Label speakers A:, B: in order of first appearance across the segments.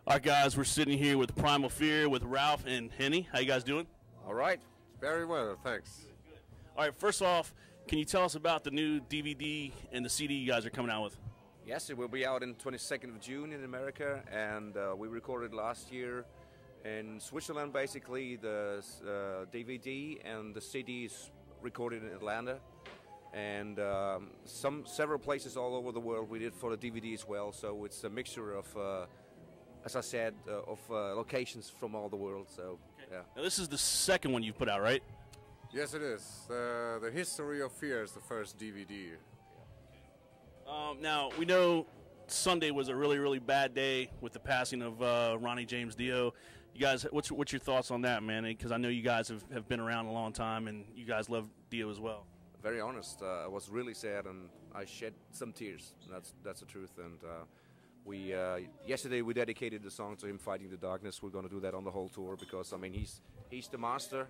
A: All right, guys, we're sitting here with Primal Fear with Ralph and Henny. How you guys doing?
B: All right.
C: Very well, thanks.
A: All right, first off, can you tell us about the new DVD and the CD you guys are coming out with?
B: Yes, it will be out on 22nd of June in America, and we recorded last year in Switzerland, basically. The DVD and the CD is recorded in Atlanta, and several places all over the world we did for the DVD as well, so it's a mixture of as I said, of locations from all the world. So, yeah.
A: Now, this is the second one you've put out, right?
C: Yes, it is. The History of Fear is the first DVD.
A: Now, we know Sunday was a really, really bad day with the passing of Ronnie James Dio. You guys, what's your thoughts on that, man? Because I know you guys have been around a long time, and you guys love Dio as well.
B: Very honest. I was really sad, and I shed some tears. That's the truth. And we yesterday we dedicated the song to him fighting the darkness. We're going to do that on the whole tour because I mean he's the master.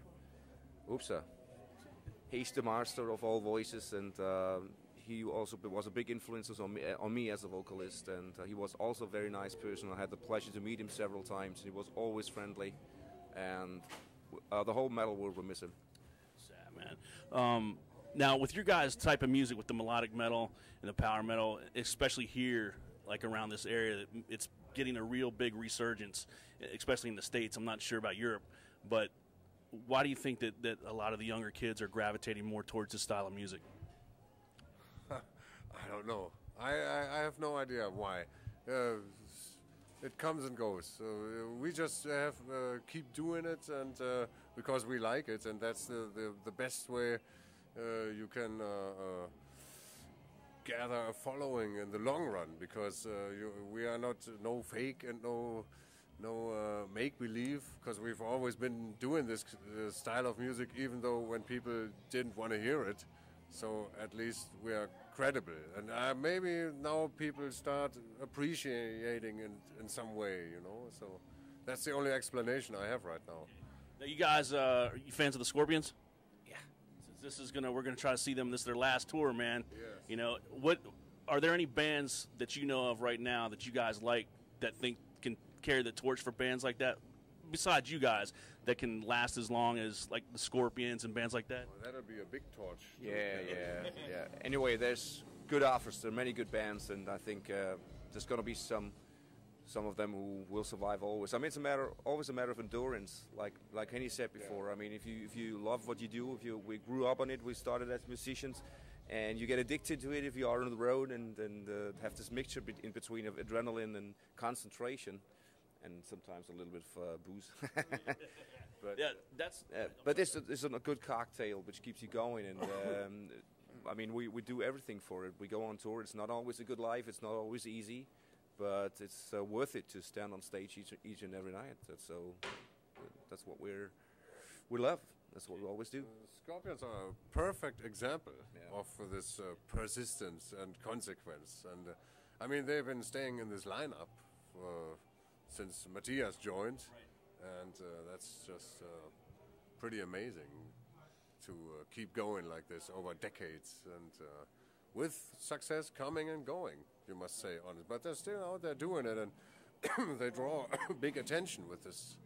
B: Oops, he's the master of all voices, and he also was a big influence on me as a vocalist. And he was also a very nice person. I had the pleasure to meet him several times. He was always friendly, and the whole metal world will miss him.
A: Sad, man. Now, with your guys' type of music, with the melodic metal and the power metal, especially here, like around this area, it's getting a real big resurgence, especially in the States. I'm not sure about Europe, but why do you think that a lot of the younger kids are gravitating more towards this style of music?
C: I don't know. I have no idea why. It comes and goes. So we just have keep doing it, and because we like it, and that's the best way you can gather a following in the long run, because we are not no fake and no make-believe, because we've always been doing this style of music, even though when people didn't want to hear it. So at least we are credible, and maybe now people start appreciating it in some way, you know. So that's the only explanation I have right now.
A: Now, you guys, are you fans of the Scorpions?
B: Yeah.
A: Since we're gonna try to see them. This is their last tour, man.
C: Yes.
A: You know, what are there any bands that you know of right now that you guys like that think can carry the torch for bands like that, besides you guys, that can last as long as like the Scorpions and bands like that?
C: Well, that'll be a big torch.
B: Yeah. Anyway, there's good offers. There are many good bands, and I think there's going to be some of them who will survive always. I mean, it's always a matter of endurance, like Henny said before. Yeah. I mean, if you love what you do, we grew up on it, we started as musicians, and you get addicted to it if you are on the road and have this mixture in between of adrenaline and concentration, and sometimes a little bit of booze. But
A: yeah, that's.
B: But it's a good cocktail which keeps you going, and I mean we do everything for it. We go on tour. It's not always a good life. It's not always easy, but it's worth it to stand on stage each and every night. That's what we love. That's what we always do.
C: Scorpions are a perfect example of this persistence and consequence. And I mean, they've been staying in this lineup since Matthias joined, and that's just pretty amazing to keep going like this over decades, and with success coming and going, you must say, honest. But they're still out there doing it, and they draw big attention with this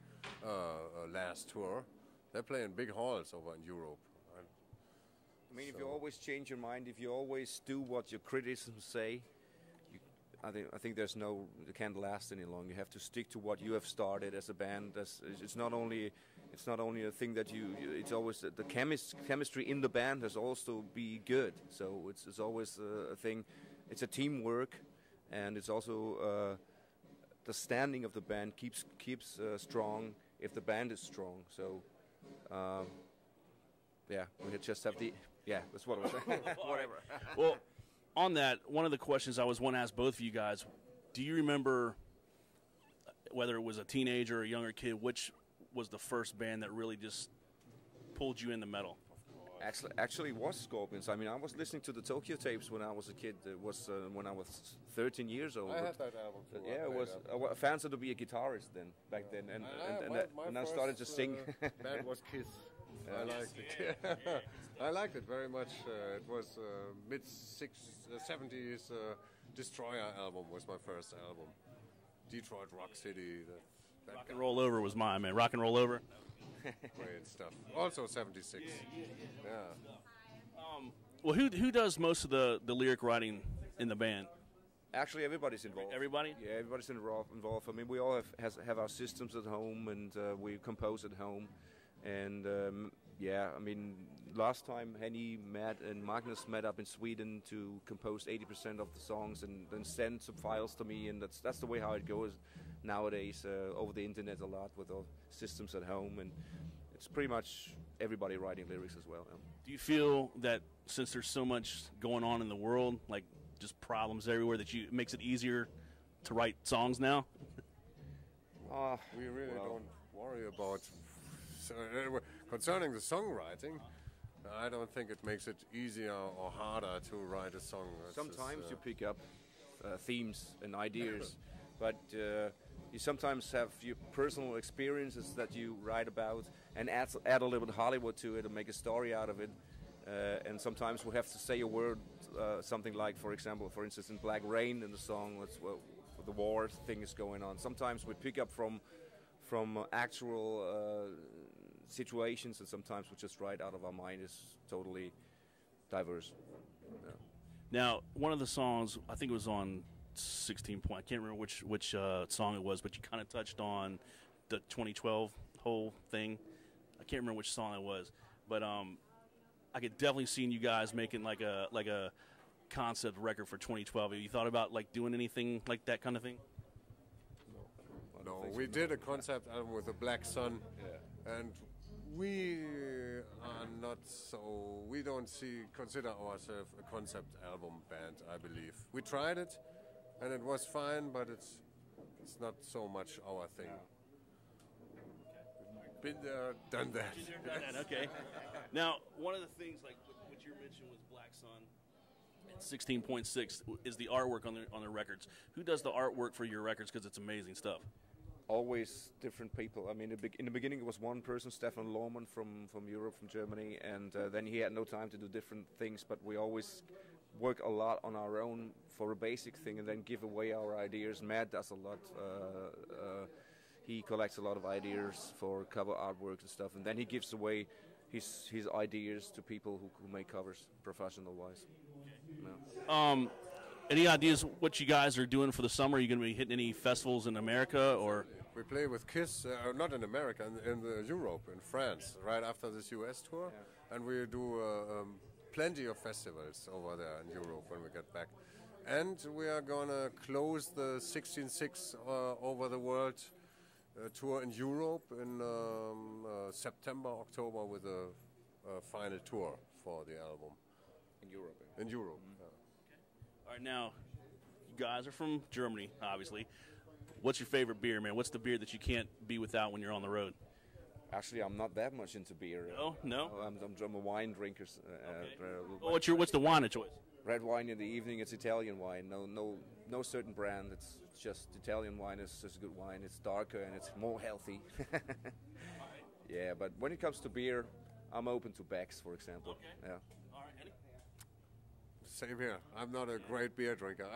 C: last tour. They're playing big halls over in Europe.
B: I mean, if you always change your mind, if you always do what your criticisms say, I think it can't last any longer. You have to stick to what you have started as a band. It's not only a thing that it's always the chemistry in the band has also be good. So it's always a thing. It's a teamwork, and it's also the standing of the band keeps strong if the band is strong. So we just have that's what I was saying. Whatever.
A: Well, on that, one of the questions I want to ask both of you guys, do you remember, whether it was a teenager or a younger kid, which was the first band that really just pulled you into metal?
B: Actually, it was Scorpions. I mean, I was listening to the Tokyo tapes when I was a kid. It was when I was 13 years old.
C: I had that album too.
B: Yeah, it was. I fancied to be a guitarist back then, and I started to sing.
C: Band was Kiss. I liked it. I liked it very much. It was mid-70s. Destroyer album was my first album. Detroit Rock City. That
A: Rock and Roll Over was mine, man. Rock and Roll Over.
C: great stuff. Also 76. Yeah.
A: Well, who does most of the lyric writing in the band?
B: Actually, everybody's involved.
A: Everybody?
B: Yeah, everybody's involved. I mean, we all have our systems at home, and we compose at home. And yeah, I mean, last time Henny, Matt, and Magnus met up in Sweden to compose 80% of the songs, and then send some files to me. And that's the way how it goes nowadays, over the internet a lot with all systems at home, and it's pretty much everybody writing lyrics as well.
A: Do you feel that since there's so much going on in the world, like just problems everywhere, that it makes it easier to write songs now?
C: We really don't worry about. Concerning the songwriting, I don't think it makes it easier or harder to write a song.
B: Sometimes you pick up themes and ideas, but you sometimes have your personal experiences that you write about and add a little bit of Hollywood to it and make a story out of it. And sometimes we have to say a word, something like, for instance, in Black Rain in the song, the war thing is going on. Sometimes we pick up from actual situations, and sometimes we just write out of our mind. Is totally diverse. Yeah.
A: Now, one of the songs, I think it was on 16 Point. I can't remember which song it was, but you kind of touched on the 2012 whole thing. I can't remember which song it was, but I could definitely see you guys making like a concept record for 2012. Have you thought about like doing anything like that kind of thing?
C: No, we did a concept album with a Black Sun, and we are not so. We don't consider ourselves a concept album band. I believe we tried it, and it was fine, but it's not so much our thing. Been there, done that.
A: Okay. Now, one of the things, like what you mentioned was Black Sun. 16.6 is the artwork on the records. Who does the artwork for your records? Because it's amazing stuff.
B: Always different people. I mean, in the beginning it was one person, Stefan Lohmann from Europe, from Germany, and then he had no time to do different things, but we always work a lot on our own for a basic thing and then give away our ideas. Matt does a lot. He collects a lot of ideas for cover artwork and stuff, and then he gives away his ideas to people who make covers professional-wise. Yeah.
A: Any ideas what you guys are doing for the summer? Are you going to be hitting any festivals in America, or?
C: We play with Kiss, not in America, in Europe, in France, right after this US tour, and we do plenty of festivals over there in Europe when we get back. And we are going to close the 16.6 over the world tour in Europe in September, October with a final tour for the album.
B: In Europe.
C: In Europe.
A: Mm-hmm. All right, now, you guys are from Germany, obviously. What's your favorite beer, man? What's the beer that you can't be without when you're on the road?
B: Actually, I'm not that much into beer.
A: No?
B: I'm a wine drinker.
A: Okay. What's the wine of choice?
B: Red wine in the evening. It's Italian wine. No certain brand. It's just Italian wine. It's just good wine. It's darker and it's more healthy. Yeah, but when it comes to beer, I'm open to Beck's, for example.
A: Okay.
B: Yeah.
A: All right, Eddie?
C: Same here. I'm not a great beer drinker.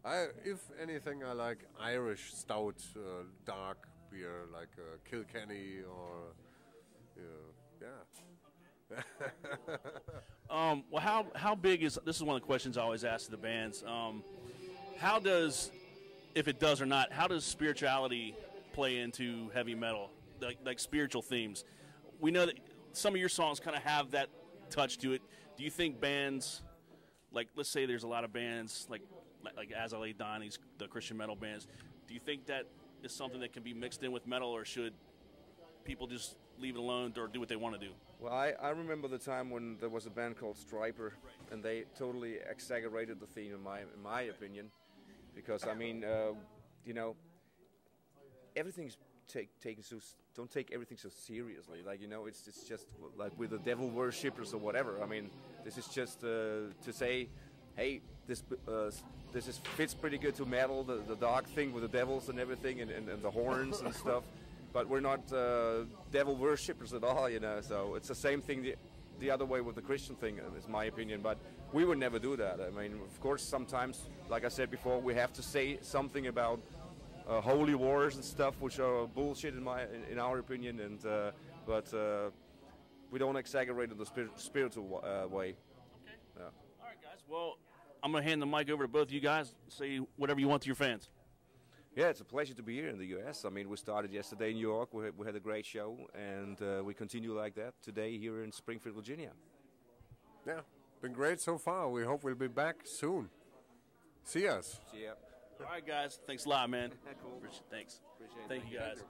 C: I if anything, I like Irish stout, dark beer, like Kilkenny or
A: Well, how big is this? Is one of the questions I always ask the bands. How does, if it does or not, how does spirituality play into heavy metal, like spiritual themes? We know that some of your songs kind of have that touch to it. Do you think bands, like let's say there's a lot of bands like As I Lay Dying, the Christian metal bands, do you think that is something that can be mixed in with metal, or should people just leave it alone or do what they want to do?
B: Well, I remember the time when there was a band called Striper, and they totally exaggerated the theme, in my opinion, because I mean, everything's taken so. Don't take everything so seriously. Like it's just like with the devil worshippers or whatever. I mean, this is just to say, hey, this fits pretty good to metal. The dark thing with the devils and everything, and the horns and stuff. But we're not devil worshippers at all, So it's the same thing the other way with the Christian thing, is my opinion. But we would never do that. I mean, of course, sometimes, like I said before, we have to say something about holy wars and stuff, which are bullshit in our opinion. And but we don't exaggerate in the spiritual way.
A: Okay. Yeah. All right, guys. Well, I'm going to hand the mic over to both of you guys. Say whatever you want to your fans.
B: Yeah, it's a pleasure to be here in the U.S. I mean, we started yesterday in New York. We had a great show, and we continue like that today here in Springfield, Virginia.
C: Yeah, been great so far. We hope we'll be back soon. See us.
B: See ya.
A: All right, guys. Thanks a lot, man.
B: Cool.
A: Thanks.
B: Appreciate it.
A: Thank you, guys.